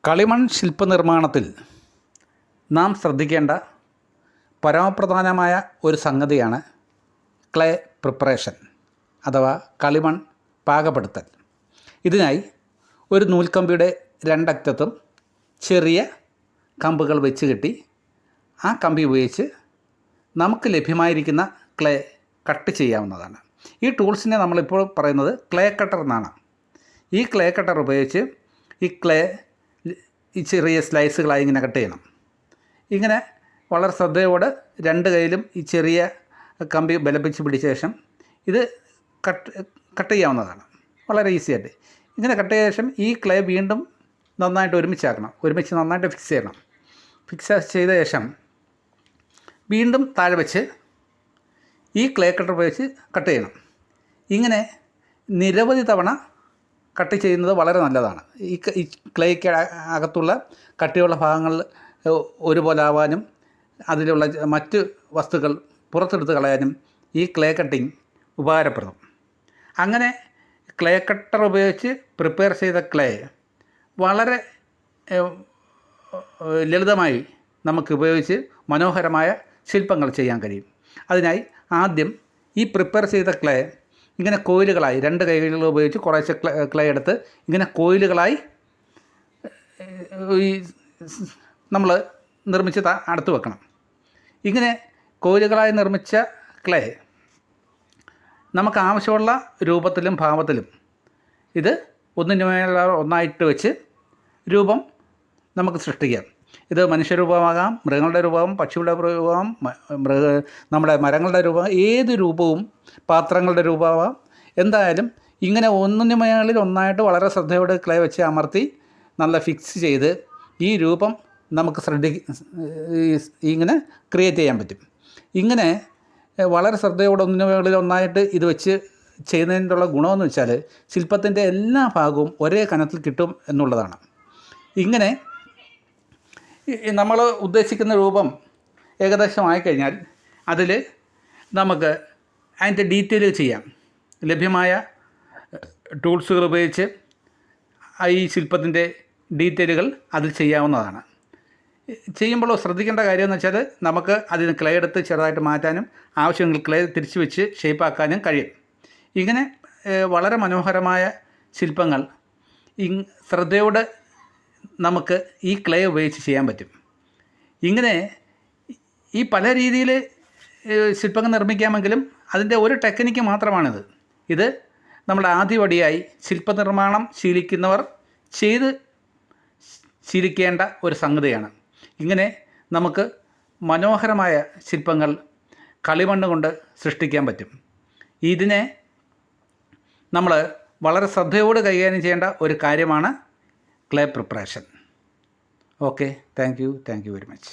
കളിമൺ ശില്പനിർമ്മാണത്തിൽ നാം ശ്രദ്ധിക്കേണ്ട പരമപ്രധാനമായ ഒരു സംഗതിയാണ് ക്ലേ പ്രിപ്പറേഷൻ അഥവാ കളിമൺ പാകപ്പെടുത്തൽ. ഇതിനായി ഒരു നൂൽക്കമ്പിയുടെ രണ്ടറ്റത്തും ചെറിയ കമ്പുകൾ വെച്ച് കെട്ടി ആ കമ്പി ഉപയോഗിച്ച് നമുക്ക് ലഭ്യമായിരിക്കുന്ന ക്ലേ കട്ട് ചെയ്യാവുന്നതാണ്. ഈ ടൂൾസിനെ നമ്മളിപ്പോൾ പറയുന്നത് ക്ലേ കട്ടർ എന്നാണ്. ഈ ക്ലേ കട്ടർ ഉപയോഗിച്ച് ഈ ക്ലേ ഈ ചെറിയ സ്ലൈസുകളായി ഇങ്ങനെ കട്ട് ചെയ്യണം. ഇങ്ങനെ വളരെ ശ്രദ്ധയോടെ രണ്ട് കൈയിലും ഈ ചെറിയ കമ്പി ബലപ്പിച്ച് പിടിച്ച ശേഷം ഇത് കട്ട് ചെയ്യാവുന്നതാണ്. വളരെ ഈസി ആയിട്ട് ഇങ്ങനെ കട്ട് ചെയ്ത ശേഷം ഈ ക്ലേ വീണ്ടും നന്നായിട്ട് ഒരുമിച്ച് നന്നായിട്ട് ഫിക്സ് ചെയ്യണം. ഫിക്സ് ചെയ്ത ശേഷം വീണ്ടും താഴെ വെച്ച് ഈ ക്ലേ കട്ടർ ഉപയോഗിച്ച് കട്ട് ചെയ്യണം. ഇങ്ങനെ നിരവധി തവണ കട്ട് ചെയ്യുന്നത് വളരെ നല്ലതാണ്. ഈ ക്ലേയ്ക്ക് അകത്തുള്ള കട്ടിയുള്ള ഭാഗങ്ങൾ ഒരുപോലെ ആവാനും അതിലുള്ള മറ്റ് വസ്തുക്കൾ പുറത്തെടുത്ത് കളയാനും ഈ ക്ലേ കട്ടിങ് ഉപകാരപ്പെടും. അങ്ങനെ ക്ലേ കട്ടർ ഉപയോഗിച്ച് പ്രിപ്പയർ ചെയ്ത ക്ലേ വളരെ ലളിതമായി നമുക്ക് ഉപയോഗിച്ച് മനോഹരമായ ശില്പങ്ങൾ ചെയ്യാൻ കഴിയും. അതിനായി ആദ്യം ഈ പ്രിപ്പയർ ചെയ്ത ക്ലേ ഇങ്ങനെ കോയിലുകളായി രണ്ട് കൈകൾ ഉപയോഗിച്ച് കുറേശ്ശെ ക്ലേ എടുത്ത് ഇങ്ങനെ കോയിലുകളായി ഈ നമ്മൾ നിർമ്മിച്ച് അടുത്ത് വെക്കണം. ഇങ്ങനെ കോയിലുകളായി നിർമ്മിച്ച ക്ലേ നമുക്ക് ആവശ്യമുള്ള രൂപത്തിലും ഭാവത്തിലും ഇത് ഒന്നായിട്ട് വെച്ച് രൂപം നമുക്ക് സൃഷ്ടിക്കാം. ഇത് മനുഷ്യരൂപമാകാം, മൃഗങ്ങളുടെ രൂപം, പക്ഷികളുടെ രൂപം, നമ്മുടെ മരങ്ങളുടെ രൂപം, ഏത് രൂപവും പാത്രങ്ങളുടെ രൂപമാവാം. എന്തായാലും ഇങ്ങനെ ഒന്നിന് മേളിൽ ഒന്നായിട്ട് വളരെ ശ്രദ്ധയോടെ ക്ലേ വെച്ച് അമർത്തി നല്ല ഫിക്സ് ചെയ്ത് ഈ രൂപം നമുക്ക് ഇങ്ങനെ ക്രിയേറ്റ് ചെയ്യാൻ പറ്റും. ഇങ്ങനെ വളരെ ശ്രദ്ധയോടെ ഒന്നിന് മേളിൽ ഒന്നായിട്ട് ഇത് വെച്ച് ചെയ്യുന്നതിനുള്ള ഗുണമെന്ന് വെച്ചാൽ ശില്പത്തിൻ്റെ എല്ലാ ഭാഗവും ഒരേ കനത്തിൽ കിട്ടും എന്നുള്ളതാണ്. ഇങ്ങനെ നമ്മൾ ഉദ്ദേശിക്കുന്ന രൂപം ഏകദേശം ആയിക്കഴിഞ്ഞാൽ അതിൽ നമുക്ക് അതിൻ്റെ ഡീറ്റെയിൽ ചെയ്യാം. ലഭ്യമായ ടൂൾസുകൾ ഉപയോഗിച്ച് ഈ ശില്പത്തിൻ്റെ ഡീറ്റെയിലുകൾ അതിൽ ചെയ്യാവുന്നതാണ്. ചെയ്യുമ്പോൾ ശ്രദ്ധിക്കേണ്ട കാര്യമെന്ന് വെച്ചാൽ നമുക്ക് അതിന് ക്ലേ എടുത്ത് ചെറുതായിട്ട് മാറ്റാനും ആവശ്യമെങ്കിൽ ക്ലേ തിരിച്ചു വെച്ച് ഷേപ്പാക്കാനും കഴിയും. ഇങ്ങനെ വളരെ മനോഹരമായ ശില്പങ്ങൾ ശ്രദ്ധയോടെ നമുക്ക് ഈ ക്ലേ ഉപയോഗിച്ച് ചെയ്യാൻ പറ്റും. ഇങ്ങനെ ഈ പല രീതിയിൽ ശില്പങ്ങൾ നിർമ്മിക്കാമെങ്കിലും അതിൻ്റെ ഒരു ടെക്നിക്ക് മാത്രമാണിത്. ഇത് നമ്മുടെ ആദ്യപടിയായി ശില്പനിർമ്മാണം ശീലിക്കുന്നവർ ചെയ്ത് ശീലിക്കേണ്ട ഒരു സംഗതിയാണ്. ഇങ്ങനെ നമുക്ക് മനോഹരമായ ശില്പങ്ങൾ കളിമണ്ണ് കൊണ്ട് സൃഷ്ടിക്കാൻ പറ്റും. ഇതിനെ നമ്മൾ വളരെ ശ്രദ്ധയോടെ കൈകാര്യം ചെയ്യേണ്ട ഒരു കാര്യമാണ് clay preparation. Okay, thank you very much.